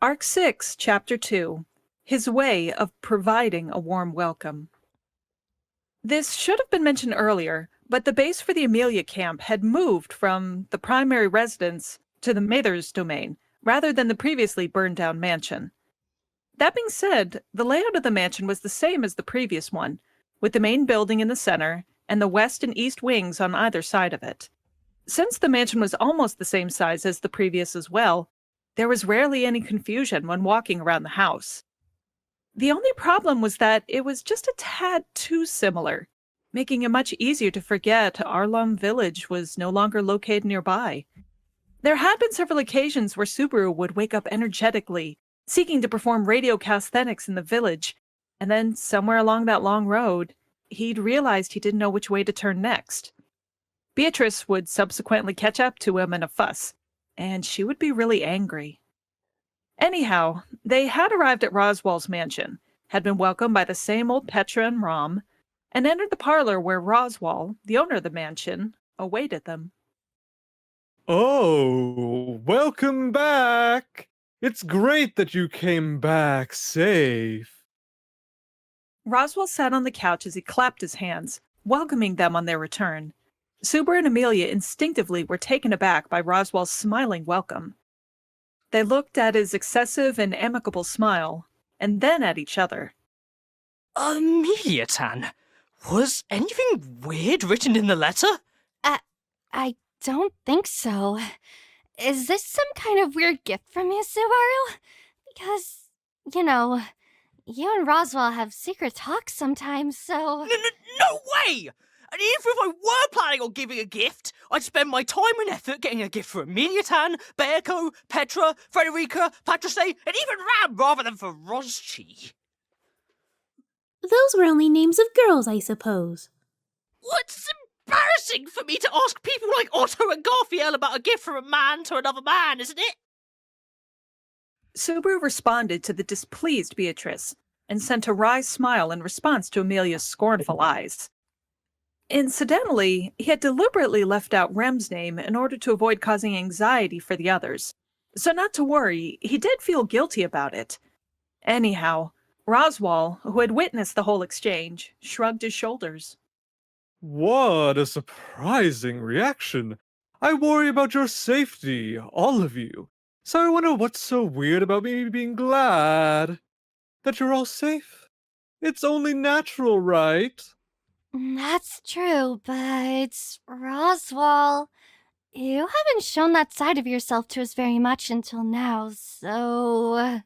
Arc 6, Chapter 2. His Way of Providing a Warm Welcome. This should have been mentioned earlier, but the base for the Emilia camp had moved from the primary residence to the Mathers domain, rather than the previously burned-down mansion. That being said, the layout of the mansion was the same as the previous one, with the main building in the center and the west and east wings on either side of it. Since the mansion was almost the same size as the previous as well, there was rarely any confusion when walking around the house. The only problem was that it was just a tad too similar, making it much easier to forget Arlom Village was no longer located nearby. There had been several occasions where Subaru would wake up energetically, seeking to perform radio calisthenics in the village, and then somewhere along that long road, he'd realized he didn't know which way to turn next. Beatrice would subsequently catch up to him in a fuss, and she would be really angry. Anyhow, they had arrived at Roswaal's mansion, had been welcomed by the same old Petra and Rom, and entered the parlor where Roswaal, the owner of the mansion, awaited them. Oh, welcome back! It's great that you came back safe. Roswaal sat on the couch as he clapped his hands, welcoming them on their return. Subaru and Emilia instinctively were taken aback by Roswaal's smiling welcome. They looked at his excessive and amicable smile, and then at each other. Emilia-tan, was anything weird written in the letter? I don't think so. Is this some kind of weird gift from you, Subaru? Because, you and Roswaal have secret talks sometimes, so... No way! And even if I were planning on giving a gift, I'd spend my time and effort getting a gift for Emilia-tan, Bearco, Petra, Frederica, Patrice, and even Ram rather than for Roschi. Those were only names of girls, I suppose. What's embarrassing for me to ask people like Otto and Garfield about a gift from a man to another man, isn't it? Subaru responded to the displeased Beatrice, and sent a wry smile in response to Emilia's scornful eyes. Incidentally, he had deliberately left out Rem's name in order to avoid causing anxiety for the others, so not to worry, he did feel guilty about it. Anyhow, Roswaal, who had witnessed the whole exchange, shrugged his shoulders. What a surprising reaction. I worry about your safety, all of you. So I wonder what's so weird about me being glad that you're all safe. It's only natural, right? That's true, but Roswaal, you haven't shown that side of yourself to us very much until now, so...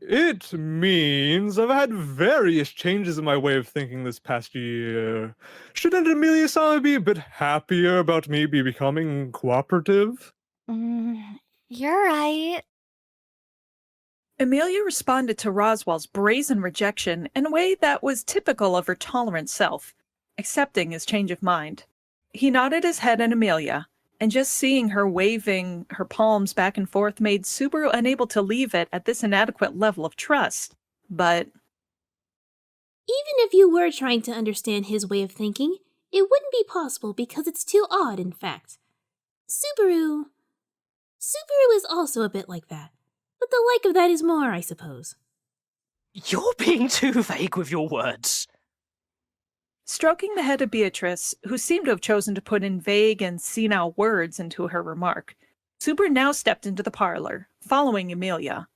It means I've had various changes in my way of thinking this past year. Shouldn't Emilia-san be a bit happier about me becoming cooperative? You're right. Emilia responded to Roswaal's brazen rejection in a way that was typical of her tolerant self, accepting his change of mind. He nodded his head at Emilia, and just seeing her waving her palms back and forth made Subaru unable to leave it at this inadequate level of trust. But... Even if you were trying to understand his way of thinking, it wouldn't be possible because it's too odd, in fact. Subaru is also a bit like that. But the like of that is more, I suppose. You're being too vague with your words. Stroking the head of Beatrice, who seemed to have chosen to put in vague and senile words into her remark, Subaru now stepped into the parlor, following Emilia.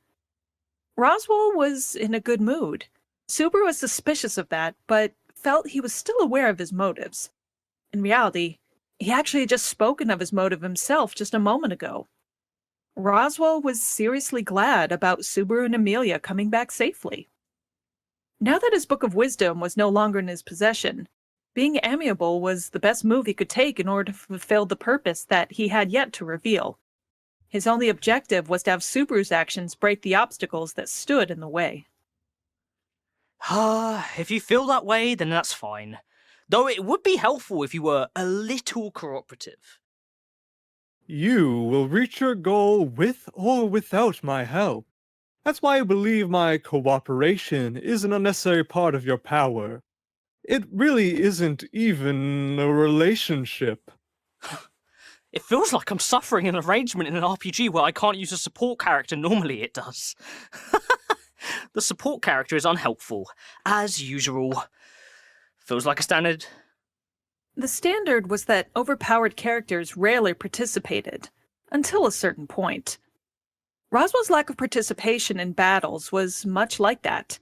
Roswaal was in a good mood. Subaru was suspicious of that, but felt he was still aware of his motives. In reality, he actually had just spoken of his motive himself just a moment ago. Roswaal was seriously glad about Subaru and Emilia coming back safely. Now that his Book of Wisdom was no longer in his possession, being amiable was the best move he could take in order to fulfill the purpose that he had yet to reveal. His only objective was to have Subaru's actions break the obstacles that stood in the way. If you feel that way, then that's fine. Though it would be helpful if you were a little cooperative. You will reach your goal with or without my help. That's why I believe my cooperation is an unnecessary part of your power. It really isn't even a relationship. It feels like I'm suffering an arrangement in an RPG where I can't use a support character normally it does. The support character is unhelpful, as usual. Feels like a standard. The standard was that overpowered characters rarely participated, until a certain point. Roswaal's lack of participation in battles was much like that.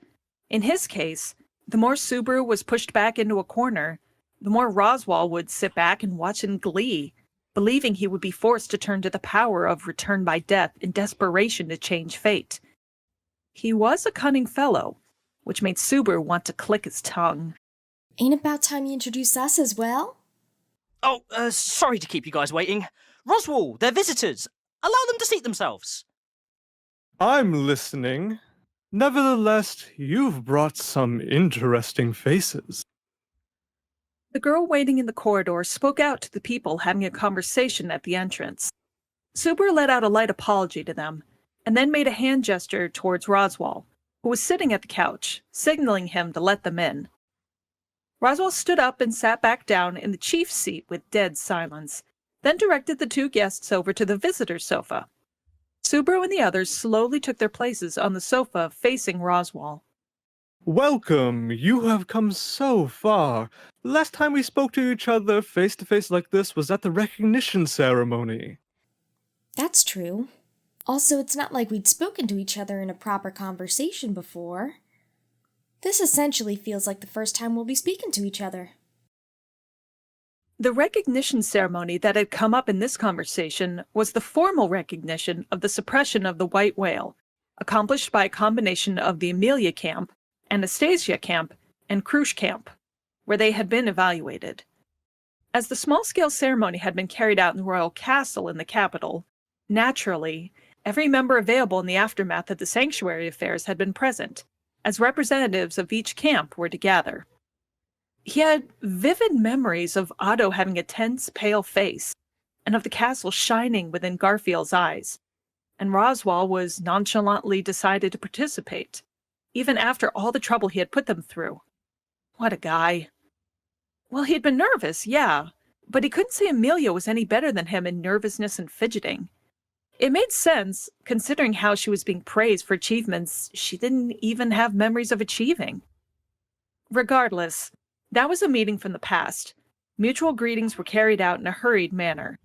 In his case, the more Subaru was pushed back into a corner, the more Roswaal would sit back and watch in glee, believing he would be forced to turn to the power of return by death in desperation to change fate. He was a cunning fellow, which made Subaru want to click his tongue. Ain't about time you introduce us as well? Oh, sorry to keep you guys waiting. Roswaal, they're visitors. Allow them to seat themselves. I'm listening. Nevertheless, you've brought some interesting faces. The girl waiting in the corridor spoke out to the people having a conversation at the entrance. Subaru let out a light apology to them, and then made a hand gesture towards Roswaal, who was sitting at the couch, signaling him to let them in. Roswaal stood up and sat back down in the chief's seat with dead silence, then directed the two guests over to the visitor's sofa. Subaru and the others slowly took their places on the sofa facing Roswaal. Welcome, you have come so far. The last time we spoke to each other face to face like this was at the recognition ceremony. That's true. Also, it's not like we'd spoken to each other in a proper conversation before. This essentially feels like the first time we'll be speaking to each other. The recognition ceremony that had come up in this conversation was the formal recognition of the suppression of the white whale, accomplished by a combination of the Emilia camp, Anastasia camp, and Krush camp, where they had been evaluated. As the small-scale ceremony had been carried out in the royal castle in the capital, naturally, every member available in the aftermath of the sanctuary affairs had been present, as representatives of each camp were to gather. He had vivid memories of Otto having a tense, pale face, and of the castle shining within Garfield's eyes, and Roswaal was nonchalantly decided to participate, even after all the trouble he had put them through. What a guy. Well, he'd been nervous, yeah, but he couldn't say Emilia was any better than him in nervousness and fidgeting. It made sense, considering how she was being praised for achievements she didn't even have memories of achieving. Regardless, that was a meeting from the past. Mutual greetings were carried out in a hurried manner.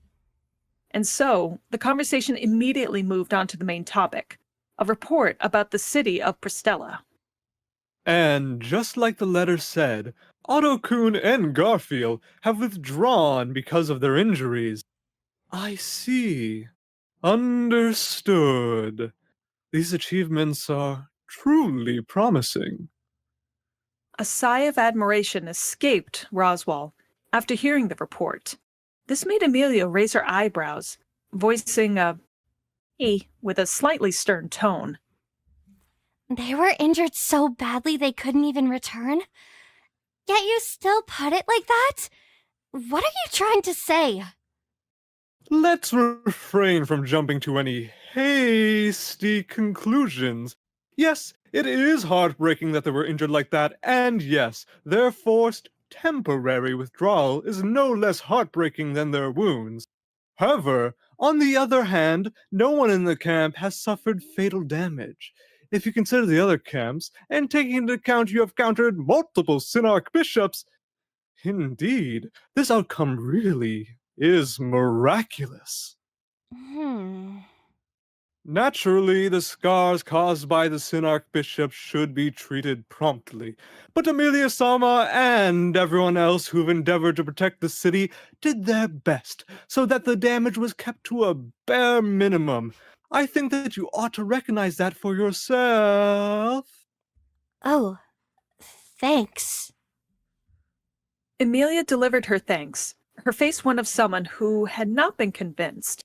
And so, the conversation immediately moved on to the main topic, a report about the city of Pristella. And just like the letter said, Otto-kun and Garfield have withdrawn because of their injuries. I see. Understood. These achievements are truly promising. A sigh of admiration escaped Roswaal after hearing the report. This made Emilia raise her eyebrows, voicing a "e" with a slightly stern tone. They were injured so badly they couldn't even return? Yet you still put it like that? What are you trying to say? Let's refrain from jumping to any hasty conclusions. Yes, it is heartbreaking that they were injured like that, and yes, their forced, temporary withdrawal is no less heartbreaking than their wounds. However, on the other hand, no one in the camp has suffered fatal damage. If you consider the other camps, and taking into account you have countered multiple Synarch bishops, indeed, this outcome really is miraculous. Naturally, the scars caused by the Synarch bishop should be treated promptly, but Emilia-sama and everyone else who've endeavored to protect the city did their best so that the damage was kept to a bare minimum. I think that you ought to recognize that for yourself. Oh, thanks. Emilia delivered her thanks, her face one of someone who had not been convinced.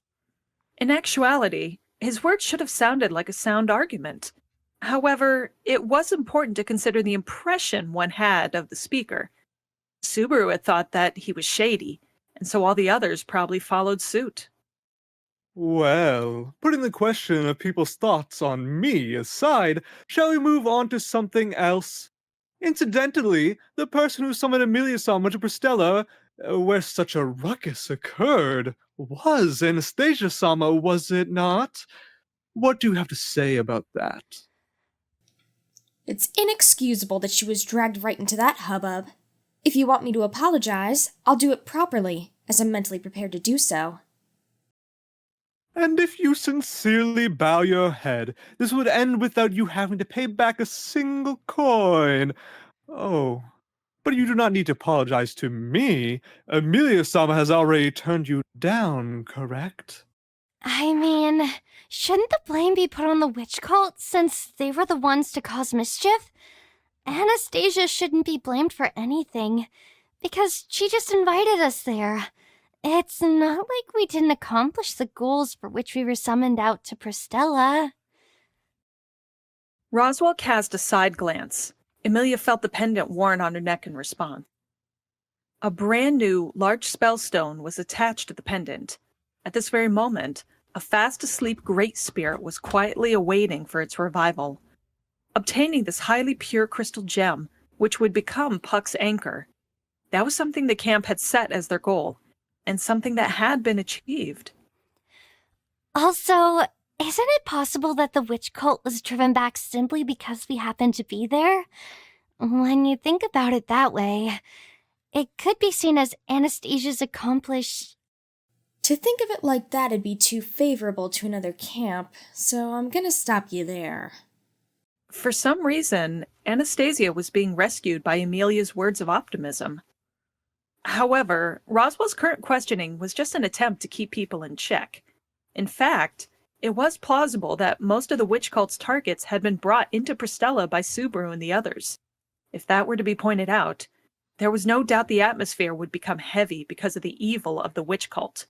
In actuality, his words should have sounded like a sound argument. However, it was important to consider the impression one had of the speaker. Subaru had thought that he was shady, and so all the others probably followed suit. Well, putting the question of people's thoughts on me aside, shall we move on to something else? Incidentally, the person who summoned Emilia-sama to Pristella, where such a ruckus occurred, was Anastasia-sama, was it not? What do you have to say about that? It's inexcusable that she was dragged right into that hubbub. If you want me to apologize, I'll do it properly, as I'm mentally prepared to do so. And if you sincerely bow your head, this would end without you having to pay back a single coin. Oh, but you do not need to apologize to me. Emilia-sama has already turned you down, correct? I mean, shouldn't the blame be put on the witch cult since they were the ones to cause mischief? Anastasia shouldn't be blamed for anything because she just invited us there. It's not like we didn't accomplish the goals for which we were summoned out to Pristella. Roswaal cast a side glance. Emilia felt the pendant worn on her neck in response. A brand new, large spellstone was attached to the pendant. At this very moment, a fast-asleep Great Spirit was quietly awaiting for its revival. Obtaining this highly pure crystal gem, which would become Puck's anchor, that was something the camp had set as their goal, and something that had been achieved. Also, isn't it possible that the witch cult was driven back simply because we happened to be there? When you think about it that way, it could be seen as Anastasia's accomplished... To think of it like that would be too favorable to another camp, so I'm gonna stop you there. For some reason, Anastasia was being rescued by Emilia's words of optimism. However, Roswell's current questioning was just an attempt to keep people in check. In fact, it was plausible that most of the witch cult's targets had been brought into Pristella by Subaru and the others. If that were to be pointed out, there was no doubt the atmosphere would become heavy because of the evil of the witch cult.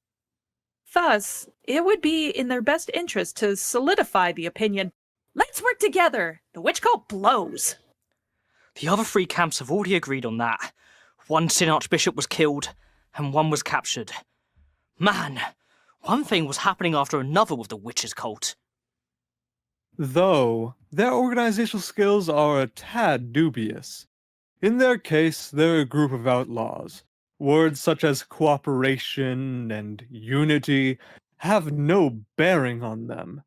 Thus, it would be in their best interest to solidify the opinion, "Let's work together! The witch cult blows!" The other three camps have already agreed on that. One Sin Archbishop was killed, and one was captured. Man, one thing was happening after another with the witches' cult. Though, their organizational skills are a tad dubious. In their case, they're a group of outlaws. Words such as cooperation and unity have no bearing on them.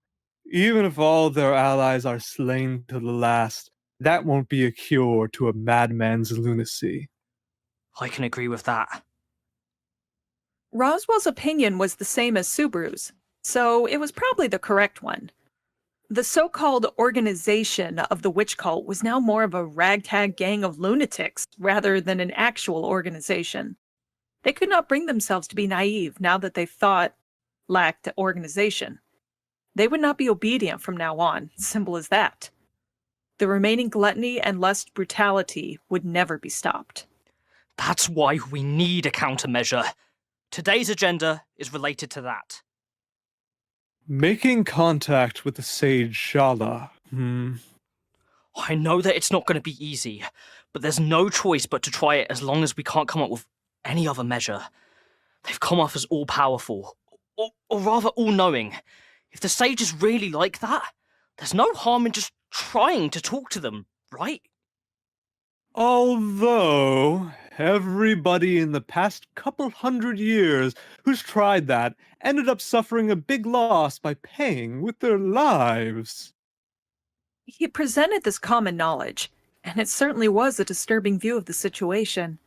Even if all their allies are slain to the last, that won't be a cure to a madman's lunacy. I can agree with that. Roswell's opinion was the same as Subaru's, so it was probably the correct one. The so-called organization of the witch cult was now more of a ragtag gang of lunatics rather than an actual organization. They could not bring themselves to be naive now that they lacked organization. They would not be obedient from now on, simple as that. The remaining gluttony and lust brutality would never be stopped. That's why we need a countermeasure. Today's agenda is related to that. Making contact with the sage Shala. I know that it's not going to be easy, but there's no choice but to try it as long as we can't come up with any other measure. They've come off as all-powerful, or rather all-knowing. If the sage is really like that, there's no harm in just trying to talk to them, right? Although, everybody in the past couple hundred years who's tried that ended up suffering a big loss by paying with their lives. He presented this common knowledge, and it certainly was a disturbing view of the situation.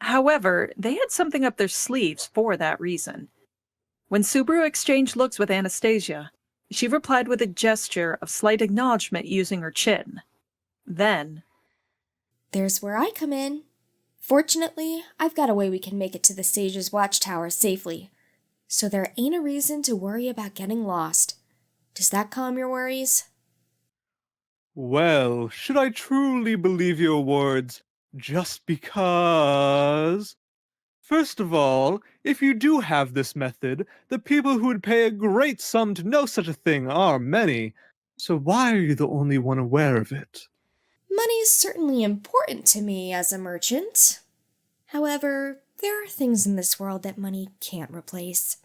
However, they had something up their sleeves for that reason. When Subaru exchanged looks with Anastasia, she replied with a gesture of slight acknowledgement using her chin. Then, There's where I come in. Fortunately, I've got a way we can make it to the Sage's watchtower safely, so there ain't a reason to worry about getting lost. Does that calm your worries? Well, should I truly believe your words just because? First of all, if you do have this method, the people who would pay a great sum to know such a thing are many. So why are you the only one aware of it? Money's certainly important to me as a merchant. However, there are things in this world that money can't replace.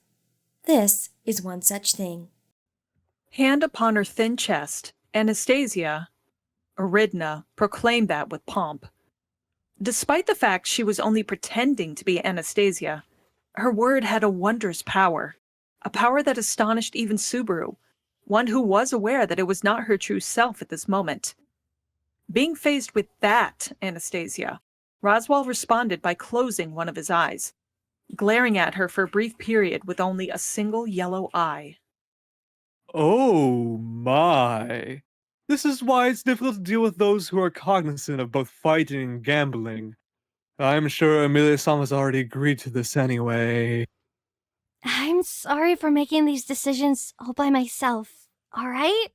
This is one such thing. hand upon her thin chest, Anastasia, Aridna, proclaimed that with pomp. Despite the fact she was only pretending to be Anastasia, Her word had a wondrous power, a power that astonished even Subaru, one who was aware that it was not her true self at this moment. Being faced with that, Anastasia, Roswaal responded by closing one of his eyes, glaring at her for a brief period with only a single yellow eye. Oh my. This is why it's difficult to deal with those who are cognizant of both fighting and gambling. I'm sure Emilia has already agreed to this anyway. I'm sorry for making these decisions all by myself, alright?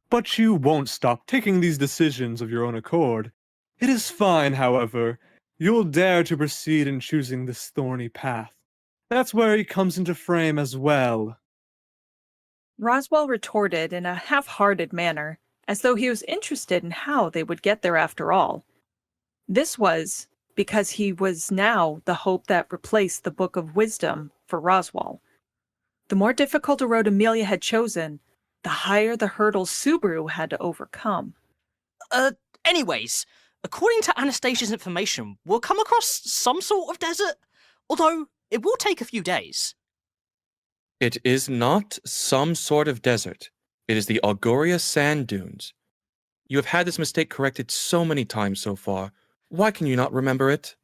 But you won't stop taking these decisions of your own accord. It is fine, however. You'll dare to proceed in choosing this thorny path. That's where he comes into frame as well. Roswaal retorted in a half-hearted manner, as though he was interested in how they would get there after all. This was because he was now the hope that replaced the Book of Wisdom for Roswaal. The more difficult a road Emilia had chosen, the higher the hurdles Subaru had to overcome. Anyways, according to Anastasia's information, we'll come across some sort of desert, although it will take a few days. It is not some sort of desert. It is the Auguria sand dunes. You have had this mistake corrected so many times so far. Why can you not remember it?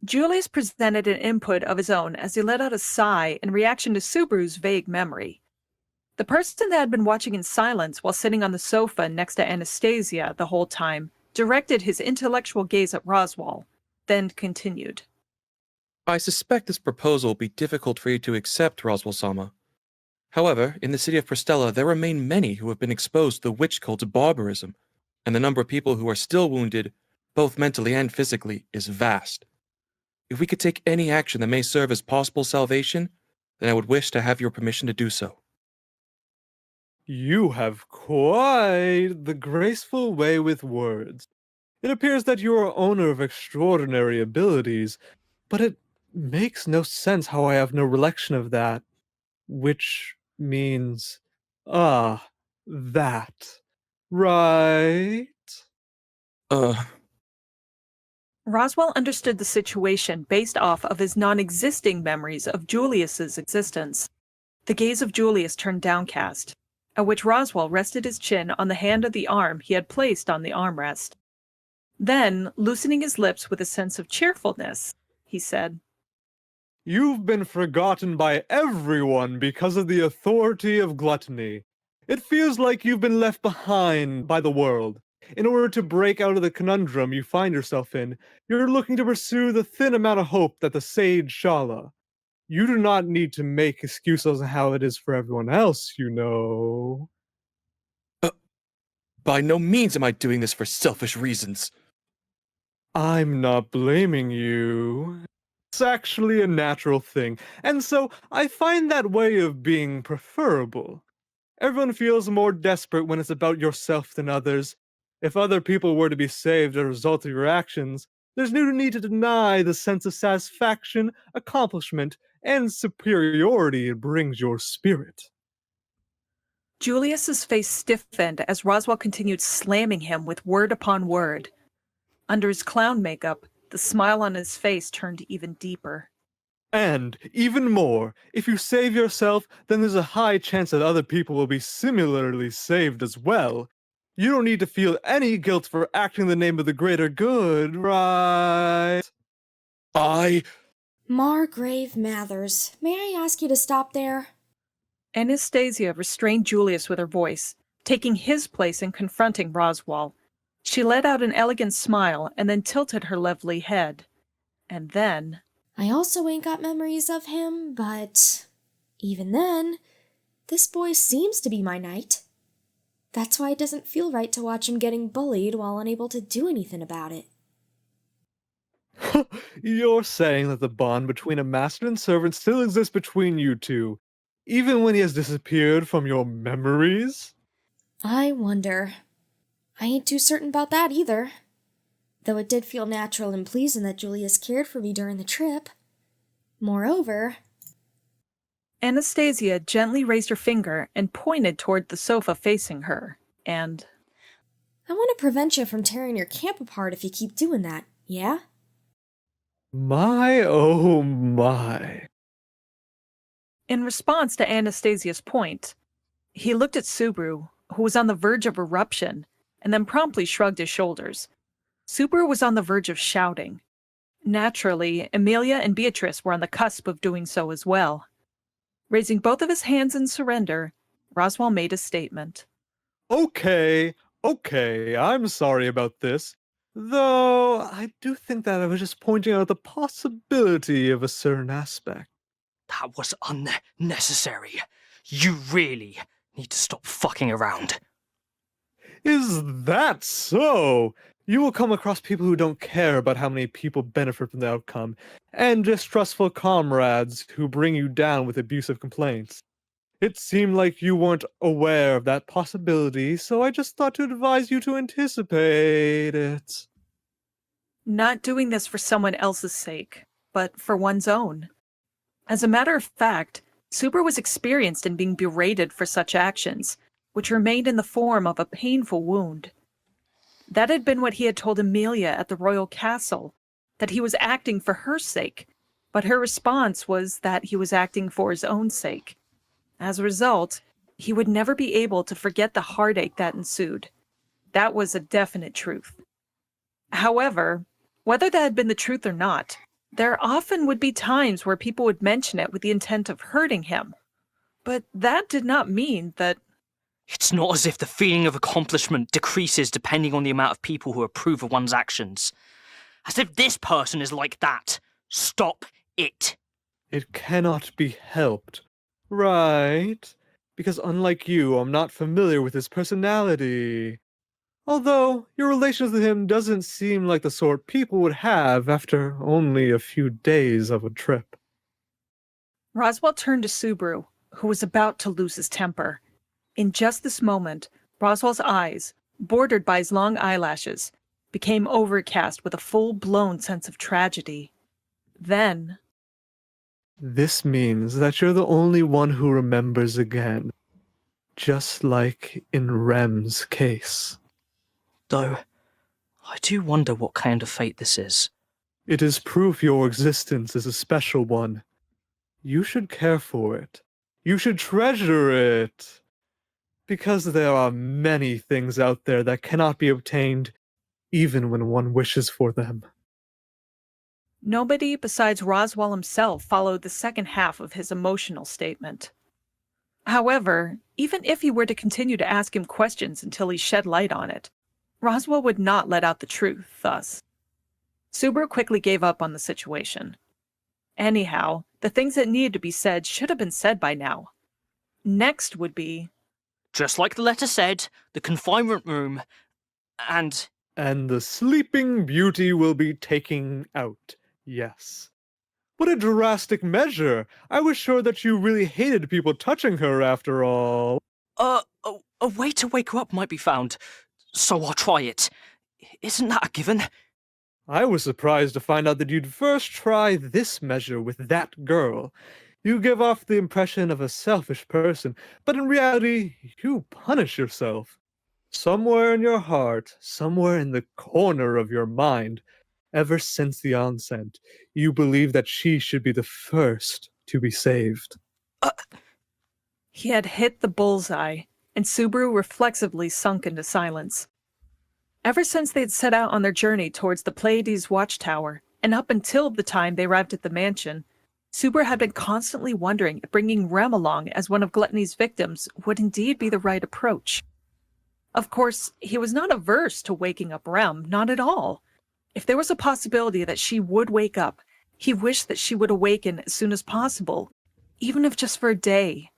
Julius presented an input of his own as he let out a sigh in reaction to Subaru's vague memory. The person that had been watching in silence while sitting on the sofa next to Anastasia the whole time directed his intellectual gaze at Roswaal, then continued. I suspect this proposal will be difficult for you to accept, Roswaal-sama. However, in the city of Pristella, there remain many who have been exposed to the witch cult's barbarism, and the number of people who are still wounded, both mentally and physically, is vast. If we could take any action that may serve as possible salvation, then I would wish to have your permission to do so. You have quite the graceful way with words. It appears that you are owner of extraordinary abilities, but it makes no sense how I have no recollection of that. Which means, that. Right? Roswaal understood the situation based off of his non-existing memories of Julius's existence. The gaze of Julius turned downcast, at which Roswaal rested his chin on the hand of the arm he had placed on the armrest. Then, loosening his lips with a sense of cheerfulness, he said, You've been forgotten by everyone because of the authority of gluttony. It feels like you've been left behind by the world. In order to break out of the conundrum you find yourself in, you're looking to pursue the thin amount of hope that the sage Shala. You do not need to make excuses on how it is for everyone else, you know. By no means am I doing this for selfish reasons. I'm not blaming you. It's actually a natural thing, and so I find that way of being preferable. Everyone feels more desperate when it's about yourself than others. If other people were to be saved as a result of your actions, there's no need to deny the sense of satisfaction, accomplishment, and superiority it brings your spirit. Julius's face stiffened as Roswaal continued slamming him with word upon word. Under his clown makeup, the smile on his face turned even deeper. And, even more, if you save yourself, then there's a high chance that other people will be similarly saved as well. You don't need to feel any guilt for acting in the name of the greater good, right? Margrave Mathers, may I ask you to stop there? Anastasia restrained Julius with her voice, taking his place in confronting Roswaal. She let out an elegant smile and then tilted her lovely head. And then... I also ain't got memories of him, but even then, this boy seems to be my knight. That's why it doesn't feel right to watch him getting bullied while unable to do anything about it. You're saying that the bond between a master and servant still exists between you two, even when he has disappeared from your memories? I wonder. I ain't too certain about that either. Though it did feel natural and pleasing that Julius cared for me during the trip. Moreover... Anastasia gently raised her finger and pointed toward the sofa facing her, and... I want to prevent you from tearing your camp apart if you keep doing that, yeah? My oh my. In response to Anastasia's point, he looked at Subaru, who was on the verge of eruption, and then promptly shrugged his shoulders. Subaru was on the verge of shouting. Naturally, Emilia and Beatrice were on the cusp of doing so as well. Raising both of his hands in surrender, Roswaal made a statement. Okay, I'm sorry about this. Though, I do think that I was just pointing out the possibility of a certain aspect. That was unnecessary. You really need to stop fucking around. Is that so? You will come across people who don't care about how many people benefit from the outcome, and distrustful comrades who bring you down with abusive complaints. It seemed like you weren't aware of that possibility, so I just thought to advise you to anticipate it. Not doing this for someone else's sake, but for one's own. As a matter of fact, Subaru was experienced in being berated for such actions, which remained in the form of a painful wound. That had been what he had told Emilia at the royal castle, that he was acting for her sake, but her response was that he was acting for his own sake. As a result, he would never be able to forget the heartache that ensued. That was a definite truth. However, whether that had been the truth or not, there often would be times where people would mention it with the intent of hurting him. But that did not mean that... It's not as if the feeling of accomplishment decreases depending on the amount of people who approve of one's actions. As if this person is like that. Stop it. It cannot be helped, right? Because unlike you, I'm not familiar with his personality. Although, your relations with him doesn't seem like the sort people would have after only a few days of a trip. Roswaal turned to Subaru, who was about to lose his temper. In just this moment, Roswaal's eyes, bordered by his long eyelashes, became overcast with a full-blown sense of tragedy. Then... This means that you're the only one who remembers again. Just like in Rem's case. Though, I do wonder what kind of fate this is. It is proof your existence is a special one. You should care for it. You should treasure it. Because there are many things out there that cannot be obtained, even when one wishes for them. Nobody besides Roswaal himself followed the second half of his emotional statement. However, even if he were to continue to ask him questions until he shed light on it, Roswaal would not let out the truth, thus. Subaru quickly gave up on the situation. Anyhow, the things that needed to be said should have been said by now. Next would be... Just like the letter said, the confinement room, and... And the Sleeping Beauty will be taken out, yes. What a drastic measure! I was sure that you really hated people touching her after all. A way to wake her up might be found, so I'll try it. Isn't that a given? I was surprised to find out that you'd first try this measure with that girl. You give off the impression of a selfish person, but in reality, you punish yourself. Somewhere in your heart, somewhere in the corner of your mind, ever since the onset, you believe that she should be the first to be saved. He had hit the bullseye, and Subaru reflexively sunk into silence. Ever since they had set out on their journey towards the Pleiades watchtower, and up until the time they arrived at the mansion, Subaru had been constantly wondering if bringing Rem along as one of Gluttony's victims would indeed be the right approach. Of course, he was not averse to waking up Rem, not at all. If there was a possibility that she would wake up, he wished that she would awaken as soon as possible, even if just for a day,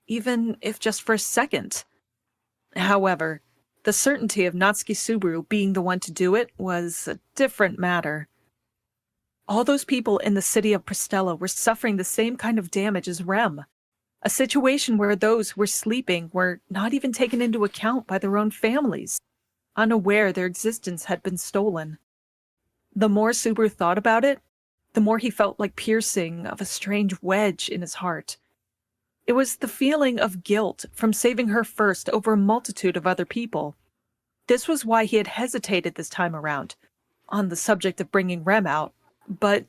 even if just for a second. However, the certainty of Natsuki Subaru being the one to do it was a different matter. All those people in the city of Pristella were suffering the same kind of damage as Rem, a situation where those who were sleeping were not even taken into account by their own families, unaware their existence had been stolen. The more Subaru thought about it, the more he felt like piercing of a strange wedge in his heart. It was the feeling of guilt from saving her first over a multitude of other people. This was why he had hesitated this time around, on the subject of bringing Rem out, but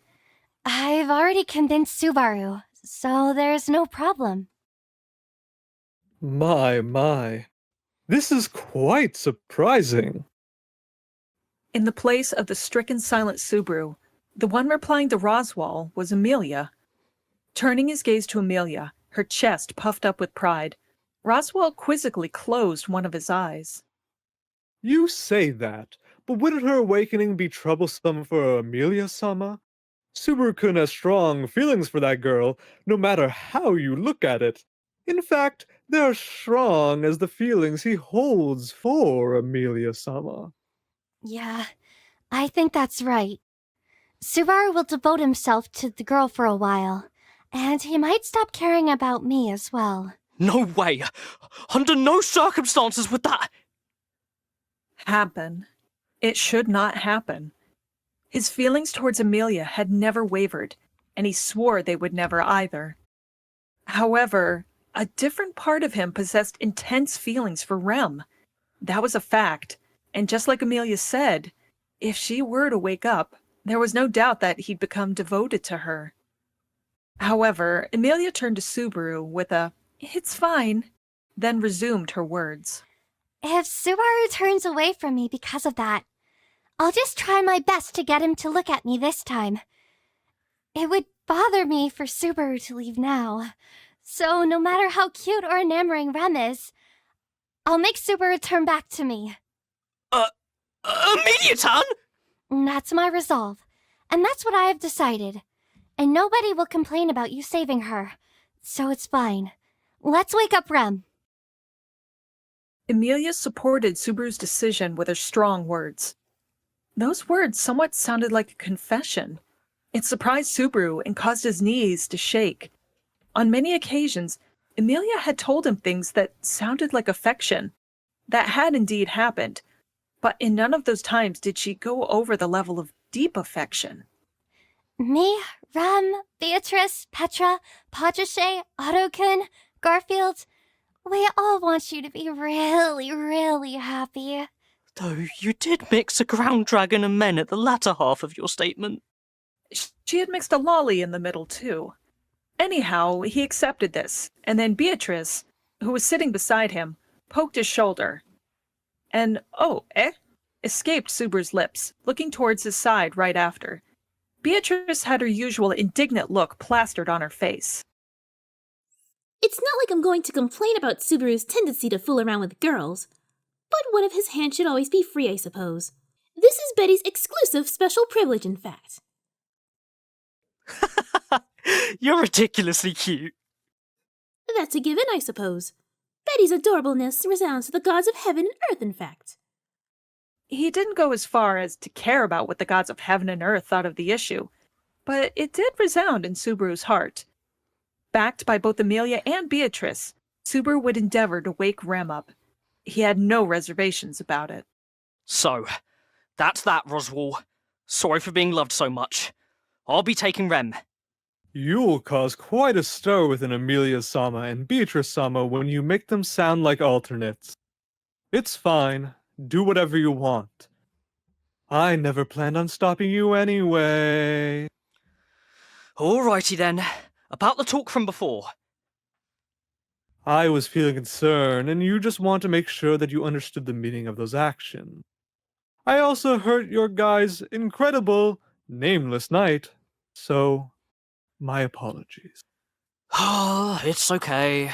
I've already convinced Subaru, so there's no problem. My. This is quite surprising. In the place of the stricken silent Subaru, the one replying to Roswaal was Emilia. Turning his gaze to Emilia, her chest puffed up with pride, Roswaal quizzically closed one of his eyes. You say that, but wouldn't her awakening be troublesome for Emilia-sama? Subaru-kun has strong feelings for that girl, no matter how you look at it. In fact, they're as strong as the feelings he holds for Emilia-sama. Yeah, I think that's right. Subaru will devote himself to the girl for a while, and he might stop caring about me as well. No way! Under no circumstances would that... Happen. It should not happen. His feelings towards Emilia had never wavered, and he swore they would never either. However, a different part of him possessed intense feelings for Rem. That was a fact, and just like Emilia said, if she were to wake up, there was no doubt that he'd become devoted to her. However, Emilia turned to Subaru with a, "It's fine," then resumed her words. If Subaru turns away from me because of that, I'll just try my best to get him to look at me this time. It would bother me for Subaru to leave now, so no matter how cute or enamoring Rem is, I'll make Subaru turn back to me. Emilia-tan? That's my resolve, and that's what I have decided. And nobody will complain about you saving her, so it's fine. Let's wake up Rem. Emilia supported Subaru's decision with her strong words. Those words somewhat sounded like a confession. It surprised Subaru and caused his knees to shake. On many occasions, Emilia had told him things that sounded like affection. That had indeed happened, but in none of those times did she go over the level of deep affection. Me, Rem, Beatrice, Petra, Patrice, Otto-kun, Garfield, we all want you to be really, really happy. Though you did mix a ground dragon and men at the latter half of your statement. She had mixed a lolly in the middle, too. Anyhow, he accepted this, and then Beatrice, who was sitting beside him, poked his shoulder. And, "Oh, eh?" escaped Subaru's lips, looking towards his side right after. Beatrice had her usual indignant look plastered on her face. It's not like I'm going to complain about Subaru's tendency to fool around with girls, but one of his hands should always be free, I suppose. This is Betty's exclusive special privilege, in fact. You're ridiculously cute. That's a given, I suppose. Betty's adorableness resounds to the gods of heaven and earth, in fact. He didn't go as far as to care about what the gods of heaven and earth thought of the issue, but it did resound in Subaru's heart. Backed by both Emilia and Beatrice, Subaru would endeavor to wake Rem up. He had no reservations about it. So, that's that, Roswaal. Sorry for being loved so much. I'll be taking Rem. You'll cause quite a stir within Emilia-sama and Beatrice-sama when you make them sound like alternates. It's fine. Do whatever you want. I never planned on stopping you anyway. Alrighty then. About the talk from before. I was feeling concerned, and you just want to make sure that you understood the meaning of those actions. I also heard your guy's incredible, nameless night, so my apologies. It's okay.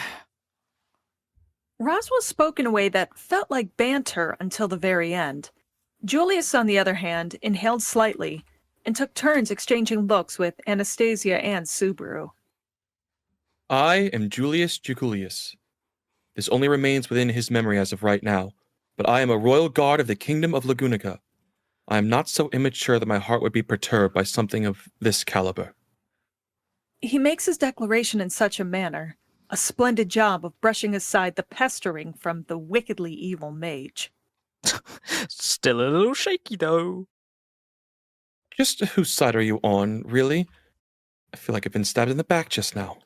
Roswaal spoke in a way that felt like banter until the very end. Julius, on the other hand, inhaled slightly and took turns exchanging looks with Anastasia and Subaru. I am Julius Juukulius. This only remains within his memory as of right now, but I am a royal guard of the kingdom of Lagunica. I am not so immature that my heart would be perturbed by something of this caliber. He makes his declaration in such a manner, a splendid job of brushing aside the pestering from the wickedly evil mage. Still a little shaky, though. Just whose side are you on, really? I feel like I've been stabbed in the back just now.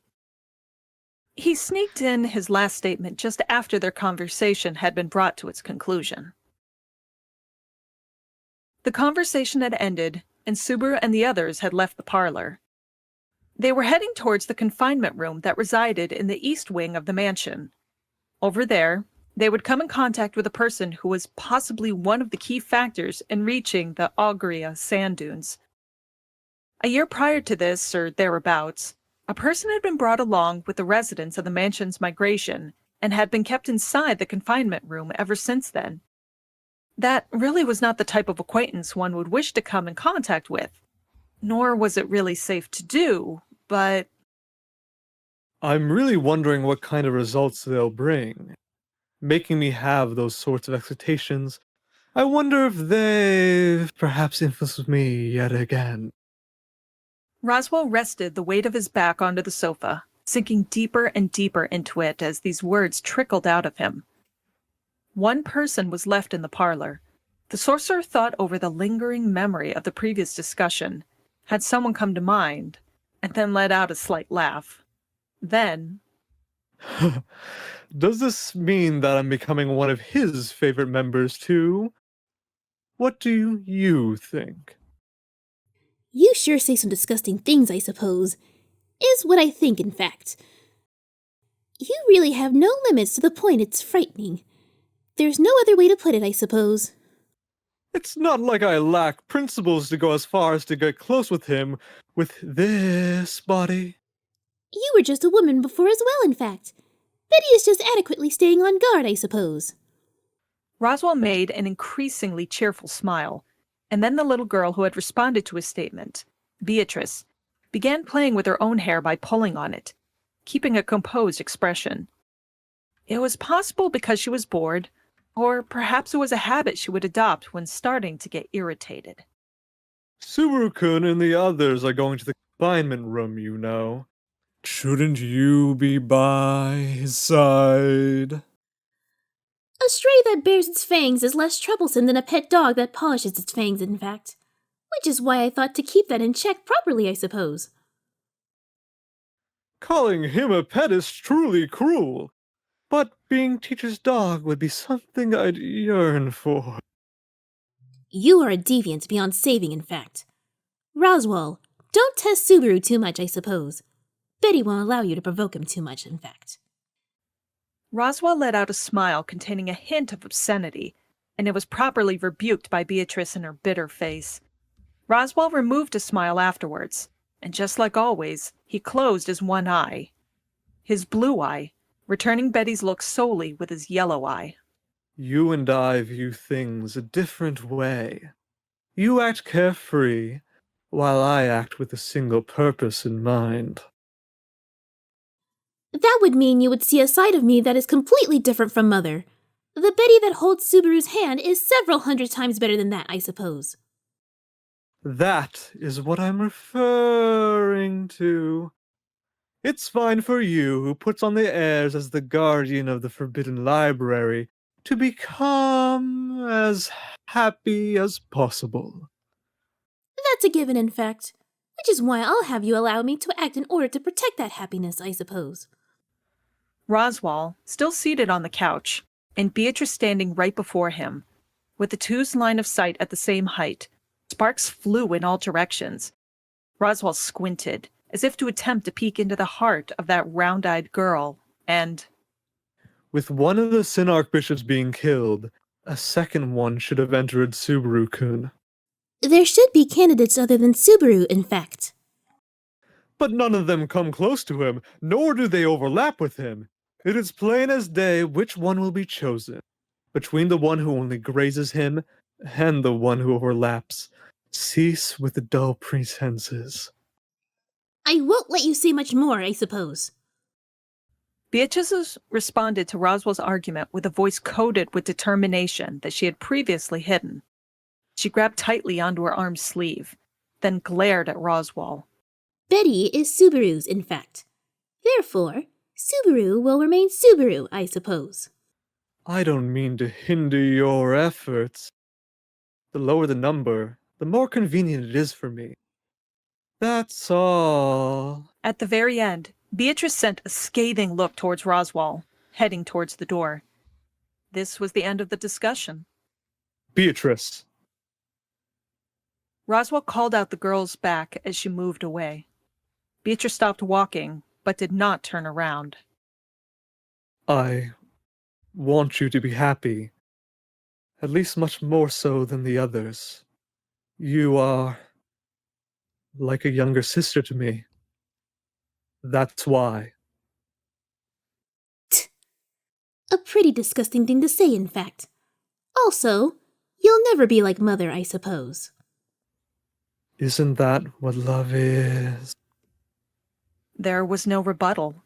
He sneaked in his last statement just after their conversation had been brought to its conclusion. The conversation had ended, and Subaru and the others had left the parlor. They were heading towards the confinement room that resided in the east wing of the mansion. Over there, they would come in contact with a person who was possibly one of the key factors in reaching the Augria sand dunes. A year prior to this, or thereabouts, a person had been brought along with the residents of the mansion's migration and had been kept inside the confinement room ever since then. That really was not the type of acquaintance one would wish to come in contact with, nor was it really safe to do, but... I'm really wondering what kind of results they'll bring, making me have those sorts of expectations. I wonder if they've perhaps influenced me yet again. Roswaal rested the weight of his back onto the sofa, sinking deeper and deeper into it as these words trickled out of him. One person was left in the parlor. The sorcerer thought over the lingering memory of the previous discussion, had someone come to mind, and then let out a slight laugh. Then... Does this mean that I'm becoming one of his favorite members too? What do you think? You sure say some disgusting things, I suppose. Is what I think, in fact. You really have no limits to the point it's frightening. There's no other way to put it, I suppose. It's not like I lack principles to go as far as to get close with him with this body. You were just a woman before as well, in fact. Betty is just adequately staying on guard, I suppose. Roswaal made an increasingly cheerful smile, and then the little girl who had responded to his statement, Beatrice, began playing with her own hair by pulling on it, keeping a composed expression. It was possible because she was bored, or perhaps it was a habit she would adopt when starting to get irritated. Subaru-kun and the others are going to the confinement room, you know. Shouldn't you be by his side? A stray that bears its fangs is less troublesome than a pet dog that polishes its fangs, in fact. Which is why I thought to keep that in check properly, I suppose. Calling him a pet is truly cruel. But being teacher's dog would be something I'd yearn for. You are a deviant beyond saving, in fact. Roswaal, don't test Subaru too much, I suppose. Betty won't allow you to provoke him too much, in fact. Roswaal let out a smile containing a hint of obscenity, and it was properly rebuked by Beatrice in her bitter face. Roswaal removed his smile afterwards, and just like always, he closed his one eye. His blue eye, returning Betty's look solely with his yellow eye. You and I view things a different way. You act carefree, while I act with a single purpose in mind. That would mean you would see a side of me that is completely different from Mother. The Betty that holds Subaru's hand is several hundred times better than that, I suppose. That is what I'm referring to. It's fine for you, who puts on the airs as the guardian of the Forbidden Library, to become as happy as possible. That's a given, in fact. Which is why I'll have you allow me to act in order to protect that happiness, I suppose. Roswaal, still seated on the couch, and Beatrice standing right before him, with the two's line of sight at the same height, sparks flew in all directions. Roswaal squinted, as if to attempt to peek into the heart of that round-eyed girl, and... With one of the Sin Archbishops being killed, a second one should have entered Subaru-kun. There should be candidates other than Subaru, in fact. But none of them come close to him, nor do they overlap with him. It is plain as day which one will be chosen. Between the one who only grazes him, and the one who overlaps. Cease with the dull pretenses. I won't let you say much more, I suppose. Beatrice responded to Roswaal's argument with a voice coated with determination that she had previously hidden. She grabbed tightly onto her arm's sleeve, then glared at Roswaal. Betty is Subaru's, in fact. Therefore, Subaru will remain Subaru, I suppose. I don't mean to hinder your efforts. The lower the number, the more convenient it is for me. That's all. At the very end, Beatrice sent a scathing look towards Roswaal, heading towards the door. This was the end of the discussion. Beatrice. Roswaal called out the girl's back as she moved away. Beatrice stopped walking, but did not turn around. I want you to be happy. At least much more so than the others. You are like a younger sister to me. That's why. A pretty disgusting thing to say, in fact. Also, you'll never be like Mother, I suppose. Isn't that what love is? There was no rebuttal.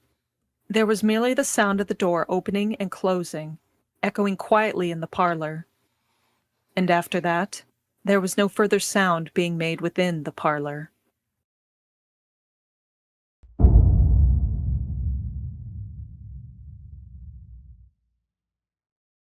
There was merely the sound of the door opening and closing, echoing quietly in the parlor. And after that, there was no further sound being made within the parlor.